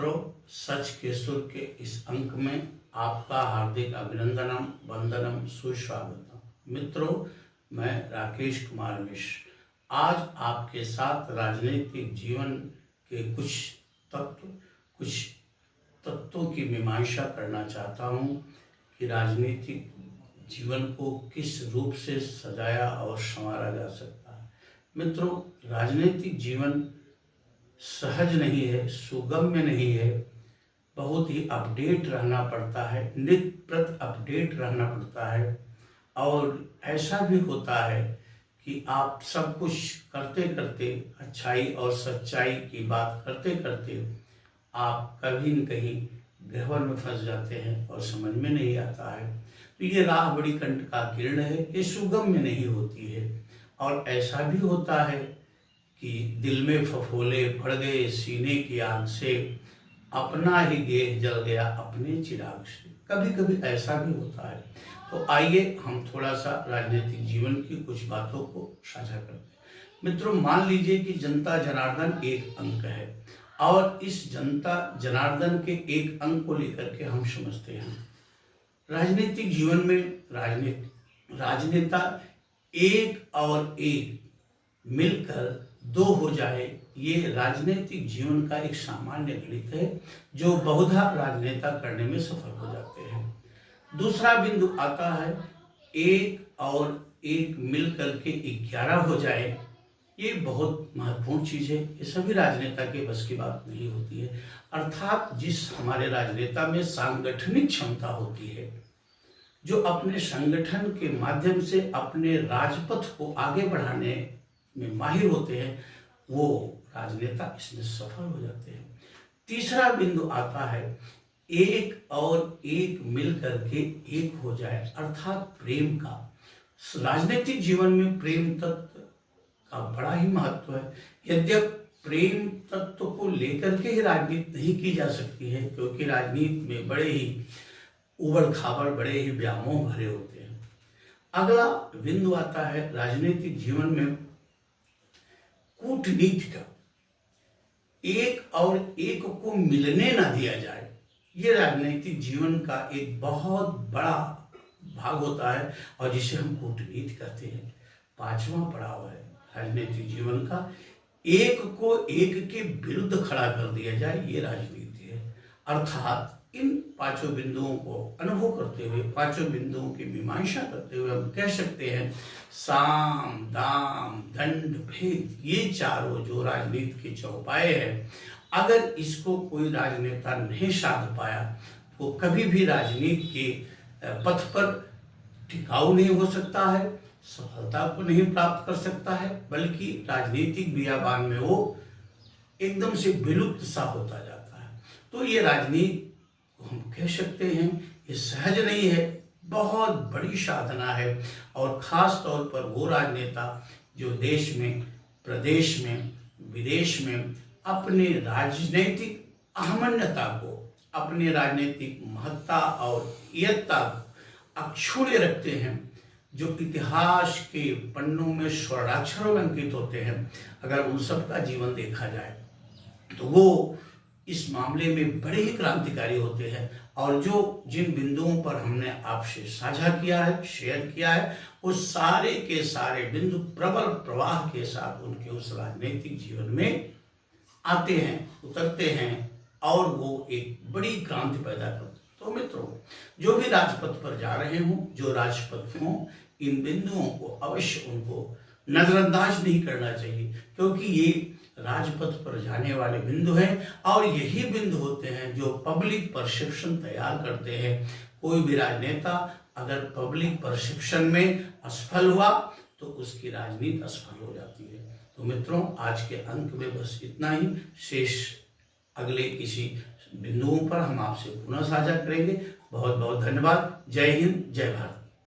मित्रों, सच के सुर के इस अंक में आपका हार्दिक अभिनंदनम, वंदनम, सुस्वागतम। मित्रों, मैं राकेश कुमार मिश्र आज आपके साथ राजनीतिक जीवन के कुछ तत्वों की मीमांसा करना चाहता हूं कि राजनीतिक जीवन को किस रूप से सजाया और संवारा जा सकता है। मित्रों, राजनीतिक जीवन सहज नहीं है, सुगम्य नहीं है, बहुत ही अपडेट रहना पड़ता है, नित्य प्रति अपडेट रहना पड़ता है। और ऐसा भी होता है कि आप सब कुछ करते करते, अच्छाई और सच्चाई की बात करते करते आप कभी न कहीं गहवर में फंस जाते हैं और समझ में नहीं आता है। तो ये राह बड़ी कंटकाकीर्ण है, ये सुगम्य नहीं होती है। और ऐसा भी होता है कि दिल में फफोले पड़ गए सीने की आग से, अपना ही गेह जल गया अपने चिराग से। कभी कभी ऐसा भी होता है। तो आइए हम थोड़ा सा राजनीतिक जीवन की कुछ बातों को साझा करते हैं। मित्रों, मान लीजिए कि जनता जनार्दन एक अंक है और इस जनता जनार्दन के एक अंक को लेकर के हम समझते हैं राजनीतिक जीवन में राजनेता एक और एक मिलकर दो हो जाए, ये राजनीतिक जीवन का एक सामान्य गणित है जो बहुधा राजनेता करने में सफल हो जाते हैं। दूसरा बिंदु आता है एक और एक मिलकर के 11 हो जाए। ये बहुत महत्वपूर्ण चीज है, ये सभी राजनेता के बस की बात नहीं होती है। अर्थात जिस हमारे राजनेता में सांगठनिक क्षमता होती है, जो अपने संगठन के माध्यम से अपने राजपथ को आगे बढ़ाने में माहिर होते हैं, वो राजनेता इसमें सफल हो जाते हैं। तीसरा बिंदु आता है एक और एक मिल करके एक हो जाए, अर्थात प्रेम का। राजनीतिक जीवन में प्रेम तत्व का बड़ा ही महत्व है। यद्यप प्रेम तत्व को लेकर के ही राजनीति नहीं की जा सकती है, क्योंकि राजनीति में बड़े ही उबड़ खाबड़, बड़े ही व्यामोह भरे होते हैं। अगला बिंदु आता है राजनीतिक जीवन में कूटनीति का। एक और एक को मिलने ना दिया जाए, ये राजनीतिक जीवन का एक बहुत बड़ा भाग होता है और जिसे हम कूटनीति कहते हैं। पांचवा पड़ाव है राजनीतिक जीवन का, एक को एक के विरुद्ध खड़ा कर दिया जाए, ये राजनीति है। अर्थात इन पांचों बिंदुओं को अनुभव करते हुए, पांचों बिंदुओं की मीमांसा करते हुए हम कह सकते हैं साम दाम दंड भेद, ये चारों जो राजनीति के चौपाए हैं, अगर इसको कोई राजनेता नहीं साध पाया तो कभी भी राजनीति के पथ पर टिकाऊ नहीं हो सकता है, सफलता को नहीं प्राप्त कर सकता है, बल्कि राजनीतिक बियाबान में वो एकदम से विलुप्त सा होता जाता है। तो ये राजनीति हम कह सकते हैं ये सहज नहीं है, बहुत बड़ी साधना है। और खास तौर पर वो राजनेता जो देश में, प्रदेश में, विदेश में अपने राजनीतिक अहमन्यता को, अपने राजनीतिक महत्ता और इयत्ता को अक्षुण्य रखते हैं, जो इतिहास के पन्नों में स्वर्णाक्षरों में अंकित होते हैं, अगर उन सब का जीवन देखा जाए तो वो इस मामले में बड़े ही क्रांतिकारी होते हैं। और जो जिन बिंदुओं पर हमने आपसे साझा किया है, शेयर किया है, उस सारे के सारे बिंदु प्रबल प्रवाह के साथ उनके उस राजनीतिक जीवन में आते हैं, उतरते हैं और वो एक बड़ी क्रांति पैदा करते हैं। तो मित्रों, जो भी राजपथ पर जा रहे हों, जो राजपथ हों, इन बिंदुओं को अवश्य उनको नजरअंदाज नहीं करना चाहिए, क्योंकि ये राजपथ पर जाने वाले बिंदु हैं और यही बिंदु होते हैं जो पब्लिक परसेप्शन तैयार करते हैं। कोई भी राजनेता अगर पब्लिक परसेप्शन में असफल हुआ तो उसकी राजनीति असफल हो जाती है। तो मित्रों, आज के अंक में बस इतना ही। शेष अगले किसी बिंदुओं पर हम आपसे पुनः साझा करेंगे। बहुत बहुत धन्यवाद। जय हिंद, जय भारत।